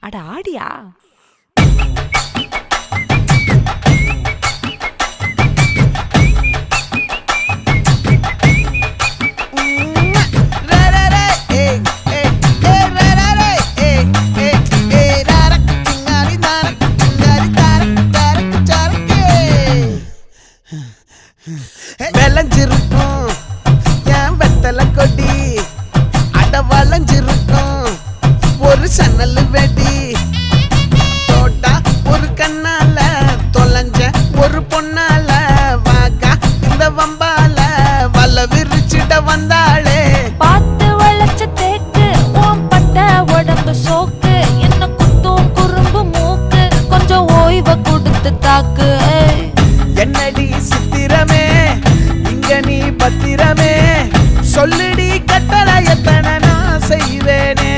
அட ஆடியா? விளைஞ்சிருக்கும் என் வெத்தலை கொடி, அட வளைஞ்சிருக்கும் ஒரு சன்னல் வெடி. தோட்டா ஒரு கண்ணால தொலைஞ்ச ஒரு பொண்ணால வாக்கா இந்த வம்பால வல விரிச்சிட வந்தாளே. பார்த்து வளைச்ச தேக்கு ஓம் பட்ட உடம்பு சோக்கு, என்ன குத்தும் குறும்பு மூக்கு, கொஞ்சம் ஓய்வை கொடுத்து தாக்கு. என்னடி சித்திரமே இங்க நீ பத்திரமே, சொல்லுடி கட்டளை எத்தனை நான் செய்வேனே.